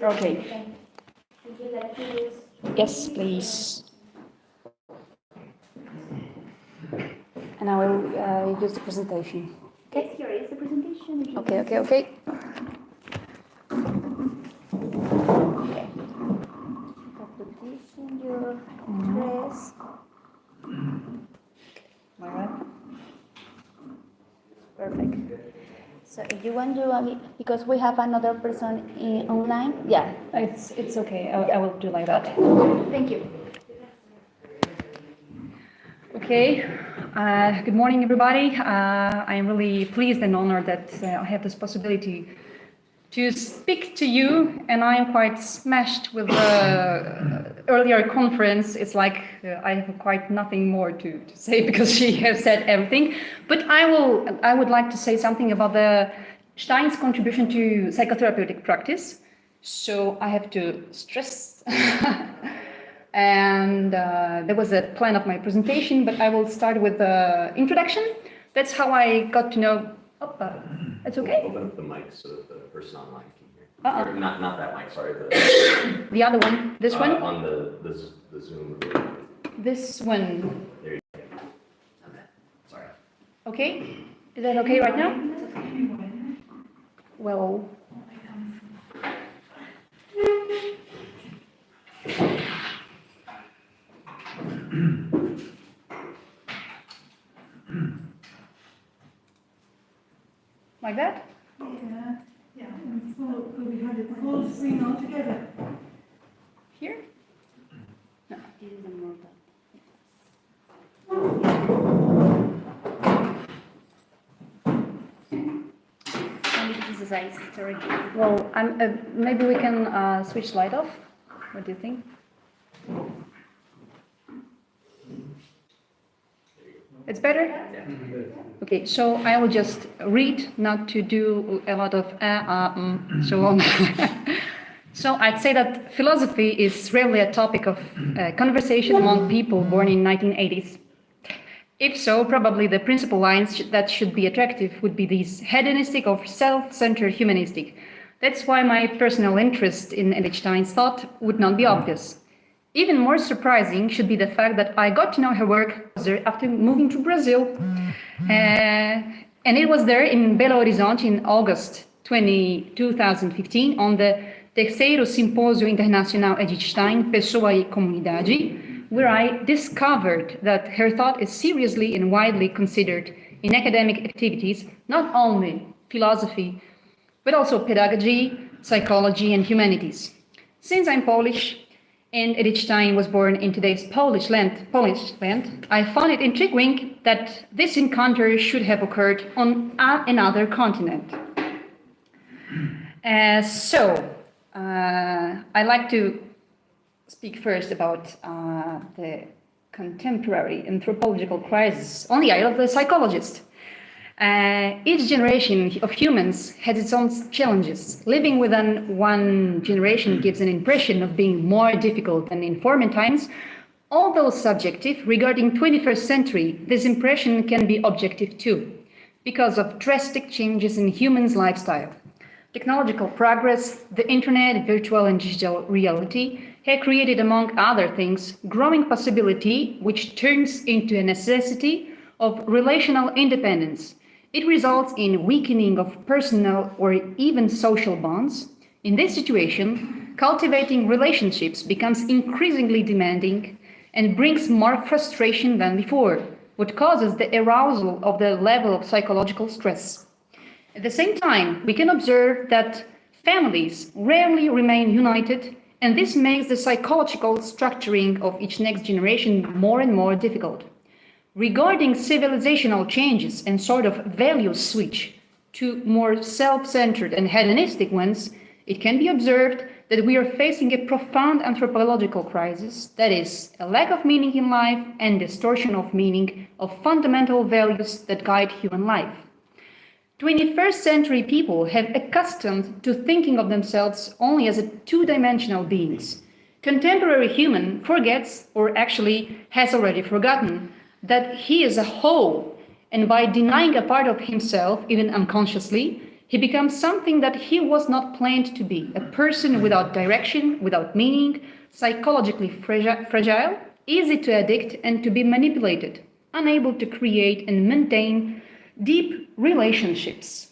Okay. Yes, please. And I will use the presentation. Okay, here is the presentation. Okay. Okay. Put this in your dress. All right. Perfect. So if you want to, because we have another person online. Yeah. It's okay. I will do like that. Thank you. Okay. Good morning, everybody. I am really pleased and honored that I have this possibility to speak to you, and I am quite smashed with the earlier conference. It's like I have quite nothing more to say because she has said everything. But I would like to say something about the Stein's contribution to psychotherapeutic practice. So I have to stress. And there was a plan of my presentation, but I will start with the introduction. That's how I got to know. It's okay. Open up the mic so that the person online can hear. Uh-uh. Or not that mic, sorry. The other one. This one? On the Zoom. This one. There you go. Okay. Sorry. Okay? Is that okay right now? Well. Like that? Yeah, and full, we had it full screen altogether. Here? This is the more. And this is a story. Well, maybe we can switch light off. What do you think? It's better? Okay, so I will just read, not to do a lot of so on. So I'd say that philosophy is rarely a topic of conversation among people born in 1980s. If so, probably the principal lines that should be attractive would be these hedonistic or self-centered humanistic. That's why my personal interest in Edith Stein's thought would not be obvious. Even more surprising should be the fact that I got to know her work after moving to Brazil. And it was there in Belo Horizonte in August 2015 on the Terceiro Simpósio Internacional Edith Stein, Pessoa e Comunidade, where I discovered that her thought is seriously and widely considered in academic activities, not only philosophy, but also pedagogy, psychology, and humanities. Since I'm Polish, and Edith Stein was born in today's Polish land, I found it intriguing that this encounter should have occurred on another continent. I'd like to speak first about the contemporary anthropological crisis on the eye of the psychologist. Each generation of humans has its own challenges. Living within one generation gives an impression of being more difficult than in former times. Although subjective, regarding 21st century, this impression can be objective too, because of drastic changes in humans' lifestyle. Technological progress, the internet, virtual and digital reality have created, among other things, growing possibility which turns into a necessity of relational independence. It results in weakening of personal or even social bonds. In this situation, cultivating relationships becomes increasingly demanding and brings more frustration than before, what causes the arousal of the level of psychological stress. At the same time, we can observe that families rarely remain united, and this makes the psychological structuring of each next generation more and more difficult. Regarding civilizational changes and sort of value switch to more self-centered and hedonistic ones, it can be observed that we are facing a profound anthropological crisis, that is, a lack of meaning in life and distortion of meaning of fundamental values that guide human life. 21st century people have accustomed to thinking of themselves only as two-dimensional beings. Contemporary human forgets, or actually has already forgotten, that he is a whole, and by denying a part of himself, even unconsciously, He becomes something that he was not planned to be, a person without direction, without meaning, psychologically fragile, easy to addict and to be manipulated, unable to create and maintain deep relationships.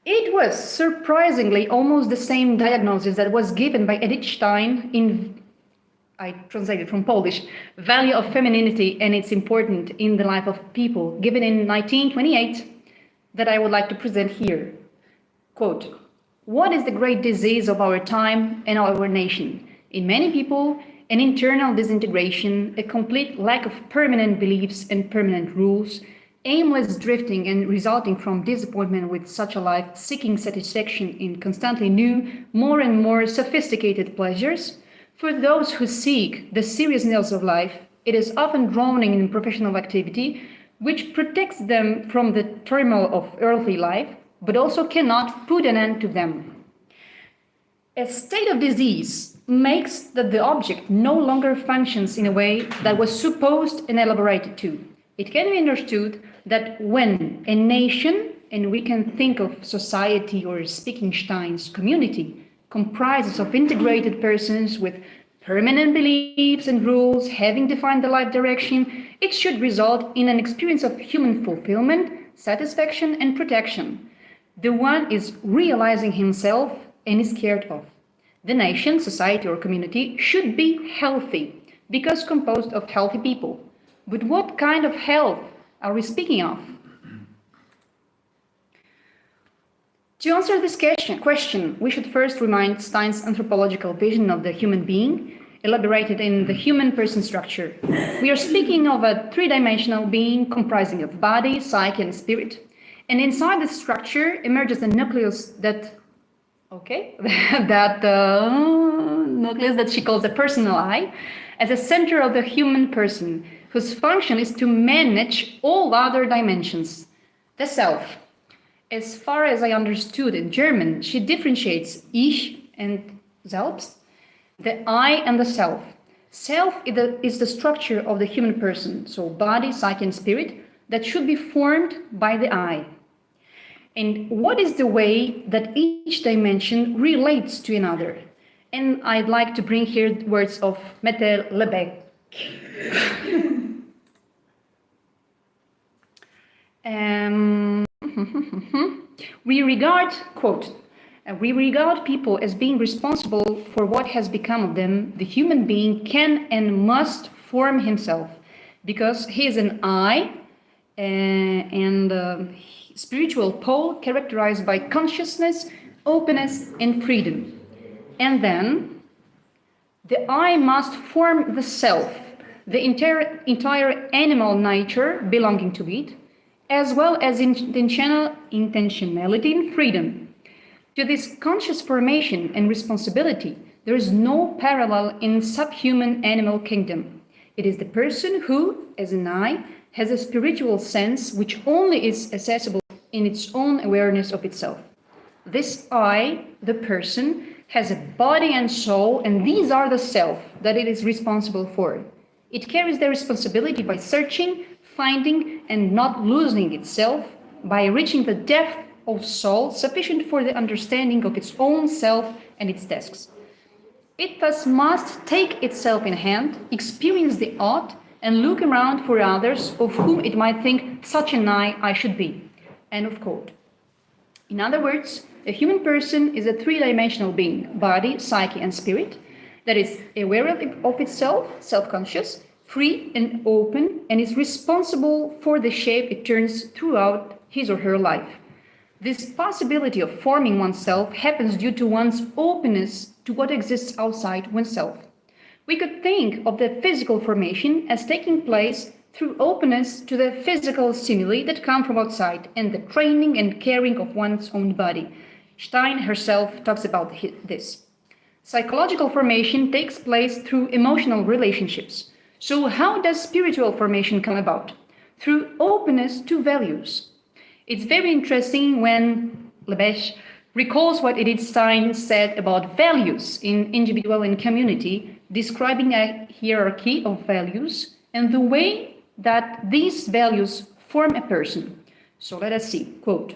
It was surprisingly almost the same diagnosis that was given by Edith Stein in, I translated from Polish, Value of Femininity and Its Importance in the Life of People, given in 1928, that I would like to present here. Quote, "What is the great disease of our time and our nation? In many people, an internal disintegration, a complete lack of permanent beliefs and permanent rules, aimless drifting and resulting from disappointment with such a life, seeking satisfaction in constantly new, more and more sophisticated pleasures. For those who seek the seriousness of life, it is often drowning in professional activity, which protects them from the turmoil of earthly life, but also cannot put an end to them. A state of disease makes that the object no longer functions in a way that was supposed and elaborated to. It can be understood that when a nation, and we can think of society or speaking Stein's community, comprises of integrated persons with permanent beliefs and rules, having defined the life direction, it should result in an experience of human fulfillment, satisfaction, and protection. The one is realizing himself and is cared of. The nation, society, or community should be healthy because composed of healthy people. But what kind of health are we speaking of? To answer this question, we should first remind Stein's anthropological vision of the human being, elaborated in the human person structure. We are speaking of a three-dimensional being comprising of body, psyche, and spirit. And inside the structure emerges the nucleus that nucleus that she calls the personal I, as a center of the human person, whose function is to manage all other dimensions. The self. As far as I understood in German, she differentiates Ich and Selbst, the I and the self. Self is the structure of the human person, so body, psyche, and spirit, that should be formed by the I. And what is the way that each dimension relates to another? And I'd like to bring here the words of Mette Lebeck. We regard, quote, we regard people as being responsible for what has become of them. The human being can and must form himself because he is an I and spiritual pole characterized by consciousness, openness, and freedom. And then the I must form the self, the entire animal nature belonging to it, as well as intentionality and freedom. To this conscious formation and responsibility, there is no parallel in subhuman animal kingdom. It is the person who, as an I, has a spiritual sense which only is accessible in its own awareness of itself. This I, the person, has a body and soul, and these are the self that it is responsible for. It carries the responsibility by searching, finding, and not losing itself, by reaching the depth of soul sufficient for the understanding of its own self and its tasks. It thus must take itself in hand, experience the ought, and look around for others of whom it might think such an I should be. End of quote. In other words, a human person is a three-dimensional being, body, psyche, and spirit, that is aware of itself, self-conscious, free and open, and is responsible for the shape it turns throughout his or her life. This possibility of forming oneself happens due to one's openness to what exists outside oneself. We could think of the physical formation as taking place through openness to the physical stimuli that come from outside and the training and caring of one's own body. Stein herself talks about this. Psychological formation takes place through emotional relationships. So how does spiritual formation come about? Through openness to values. It's very interesting when Lebeck recalls what Edith Stein said about values in Individual and Community, describing a hierarchy of values and the way that these values form a person. So let us see. Quote,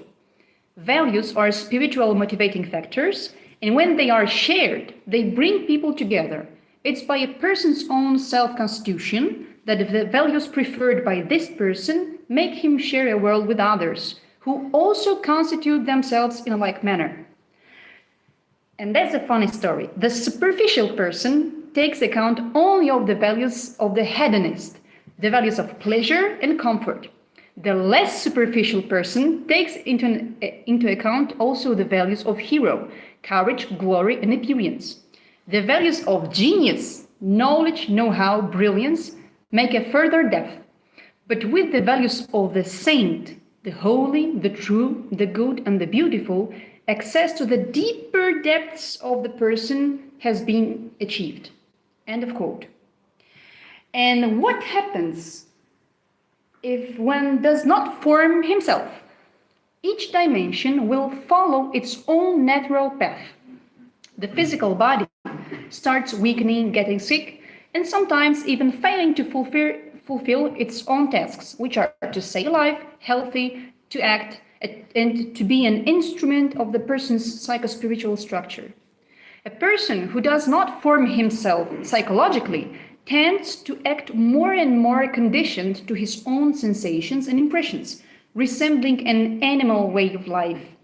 values are spiritual motivating factors, and when they are shared, they bring people together. It's by a person's own self-constitution that the values preferred by this person make him share a world with others, who also constitute themselves in a like manner. And that's a funny story. The superficial person takes account only of the values of the hedonist, the values of pleasure and comfort. The less superficial person takes into account also the values of hero, courage, glory, and appearance. The values of genius, knowledge, know-how, brilliance make a further depth. But with the values of the saint, the holy, the true, the good, and the beautiful, access to the deeper depths of the person has been achieved. End of quote. And what happens if one does not form himself? Each dimension will follow its own natural path. The physical body starts weakening, getting sick, and sometimes even failing to fulfill its own tasks, which are to stay alive, healthy, to act, and to be an instrument of the person's psychospiritual structure. A person who does not form himself psychologically tends to act more and more conditioned to his own sensations and impressions, resembling an animal way of life,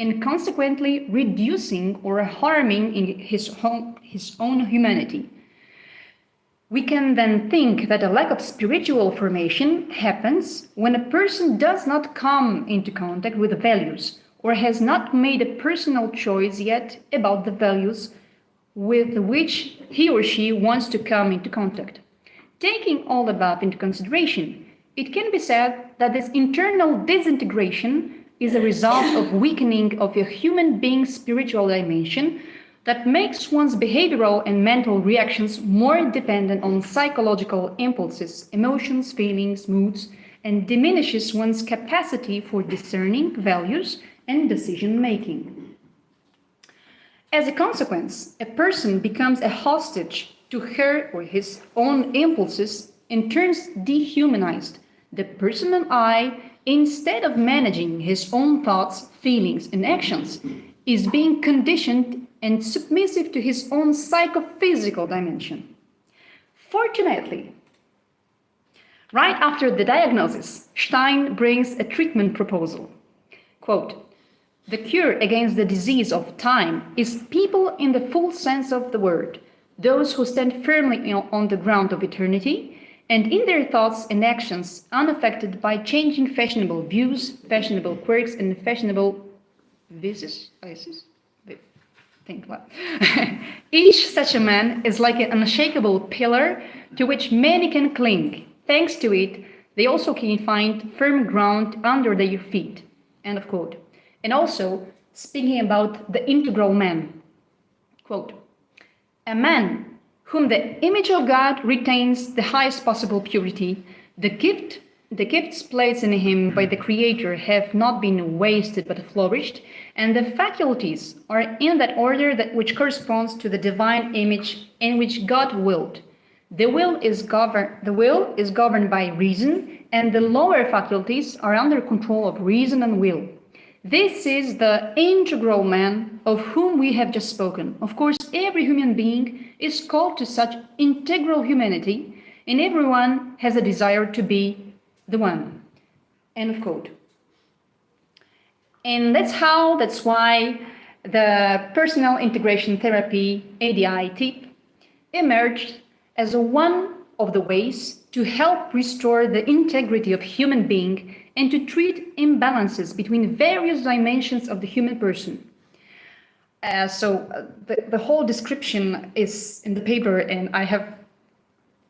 and consequently reducing or harming in his own humanity. We can then think that a lack of spiritual formation happens when a person does not come into contact with the values or has not made a personal choice yet about the values with which he or she wants to come into contact. Taking all above into consideration, it can be said that this internal disintegration is a result of weakening of a human being's spiritual dimension that makes one's behavioral and mental reactions more dependent on psychological impulses, emotions, feelings, moods, and diminishes one's capacity for discerning values and decision-making. As a consequence, a person becomes a hostage to her or his own impulses and turns dehumanized. The personal I, instead of managing his own thoughts, feelings, and actions, is being conditioned and submissive to his own psychophysical dimension. Fortunately, right after the diagnosis, Stein brings a treatment proposal. Quote, the cure against the disease of time is people in the full sense of the word, those who stand firmly on the ground of eternity, and in their thoughts and actions unaffected by changing fashionable views, fashionable quirks, and fashionable vices. Each such a man is like an unshakable pillar to which many can cling. Thanks to it, they also can find firm ground under their feet. End of quote. And also, speaking about the integral man, quote, a man whom the image of God retains the highest possible purity, the gifts placed in him by the Creator have not been wasted but flourished, and the faculties are in that order that which corresponds to the divine image in which God willed. The will is governed by reason, and the lower faculties are under control of reason and will. This is the integral man of whom we have just spoken. Of course, every human being is called to such integral humanity, and everyone has a desire to be the one. End of quote. And that's why the personal integration therapy, ADI TIP, emerged as one of the ways to help restore the integrity of human being and to treat imbalances between various dimensions of the human person. The whole description is in the paper, and I have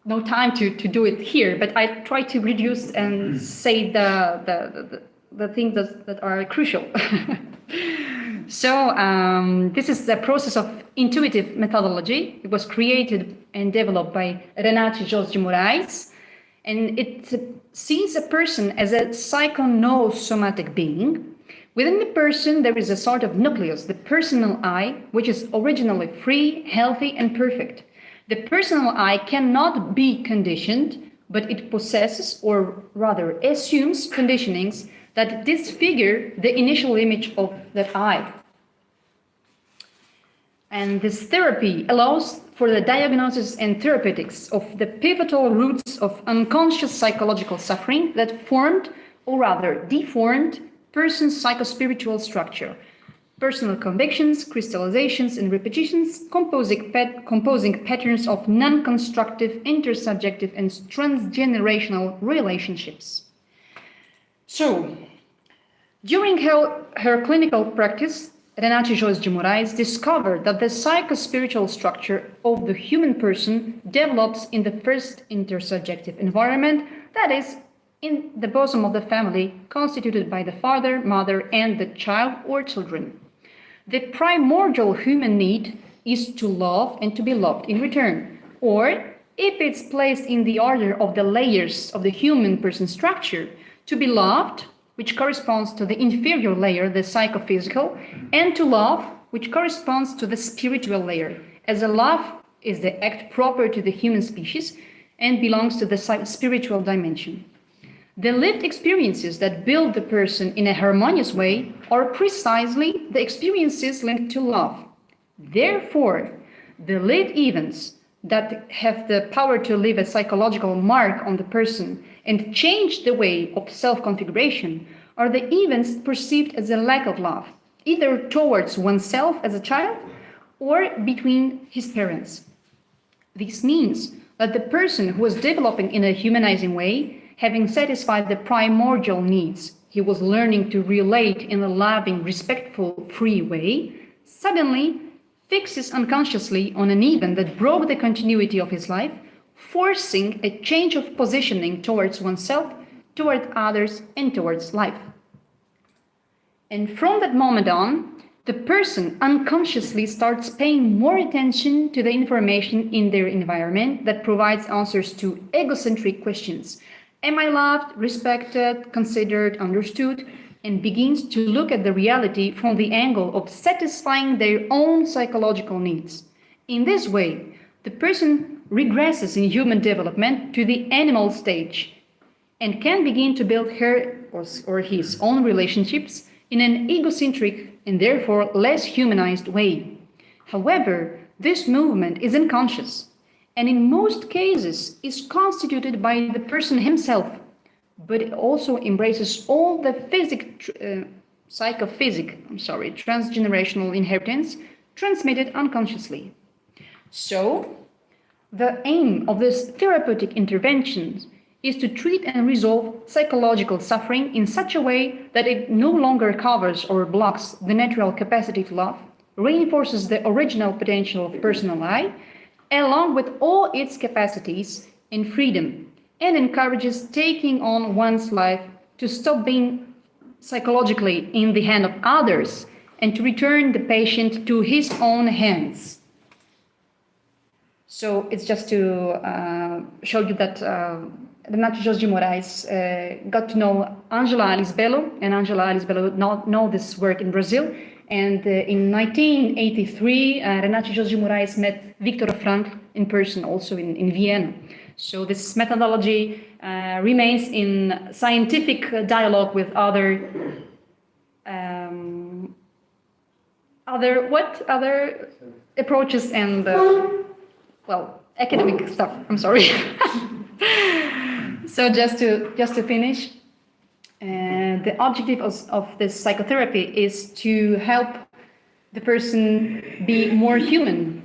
no time to do it here, but I try to reduce and say the things that are crucial. This is the process of intuitive methodology. It was created and developed by Renate Jos de Moraes, and it sees a person as a psychonosomatic being. Within the person, there is a sort of nucleus, the personal I, which is originally free, healthy, and perfect. The personal I cannot be conditioned, but it possesses, or rather assumes, conditionings that disfigure the initial image of that I. And this therapy allows for the diagnosis and therapeutics of the pivotal roots of unconscious psychological suffering that formed, or rather deformed, person's psychospiritual structure, personal convictions, crystallizations, and repetitions, composing patterns of non-constructive, intersubjective, and transgenerational relationships. So, during her clinical practice, Renate Joyce de Moraes discovered that the psychospiritual structure of the human person develops in the first intersubjective environment, that is, in the bosom of the family, constituted by the father, mother, and the child or children. The primordial human need is to love and to be loved in return, or, if it's placed in the order of the layers of the human person structure, to be loved, which corresponds to the inferior layer, the psychophysical, and to love, which corresponds to the spiritual layer, as a love is the act proper to the human species and belongs to the spiritual dimension. The lived experiences that build the person in a harmonious way are precisely the experiences linked to love. Therefore, the lived events that have the power to leave a psychological mark on the person and change the way of self-configuration are the events perceived as a lack of love, either towards oneself as a child or between his parents. This means that the person who was developing in a humanizing way, having satisfied the primordial needs, he was learning to relate in a loving, respectful, free way, suddenly fixes unconsciously on an event that broke the continuity of his life, forcing a change of positioning towards oneself, toward others, and towards life. And from that moment on, the person unconsciously starts paying more attention to the information in their environment that provides answers to egocentric questions. Am I loved, respected, considered, understood? And begins to look at the reality from the angle of satisfying their own psychological needs. In this way, the person regresses in human development to the animal stage and can begin to build her or his own relationships in an egocentric and therefore less humanized way. However, this movement is unconscious and in most cases is constituted by the person himself, but it also embraces all the transgenerational inheritance transmitted unconsciously. So, the aim of this therapeutic intervention is to treat and resolve psychological suffering in such a way that it no longer covers or blocks the natural capacity to love, reinforces the original potential of personal I, along with all its capacities and freedom, and encourages taking on one's life to stop being psychologically in the hand of others and to return the patient to his own hands. So it's just to show you that Renate Joyce de Moraes got to know Angela Alice Bello, and Angela Alice Bello know this work in Brazil. And in 1983, Renate Joyce de Moraes met Viktor Frankl in person, also in Vienna. So this methodology remains in scientific dialogue with other approaches and academic stuff. I'm sorry. So just to finish, the objective of this psychotherapy is to help the person be more human.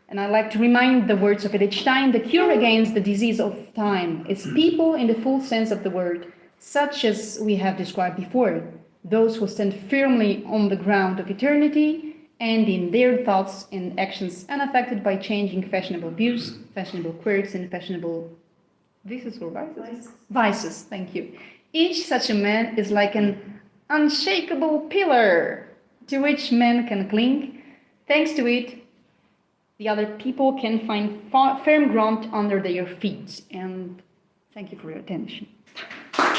And I like to remind the words of Edith Stein: the cure against the disease of time is people in the full sense of the word, such as we have described before, those who stand firmly on the ground of eternity and in their thoughts and actions unaffected by changing fashionable views, fashionable quirks, and fashionable vices or vices? Vices, thank you. Each such a man is like an unshakable pillar to which men can cling. Thanks to it, the other people can find firm ground under their feet. And thank you for your attention. Thank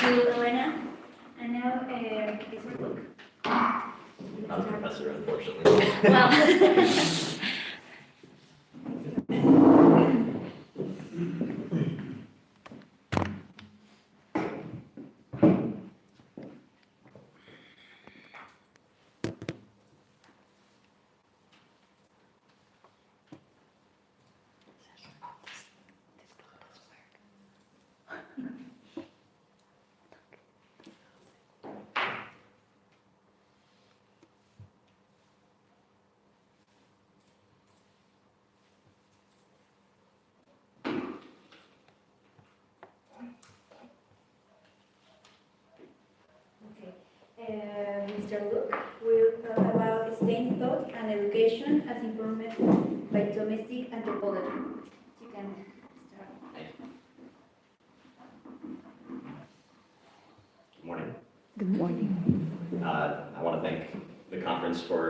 you, Elena. And now, this is Luke. Not a professor, unfortunately. Well. Rachel Luke. We'll talk about STEM thought and education as informed by domestic anthropology. You can start. Good morning. Good morning. I want to thank the conference for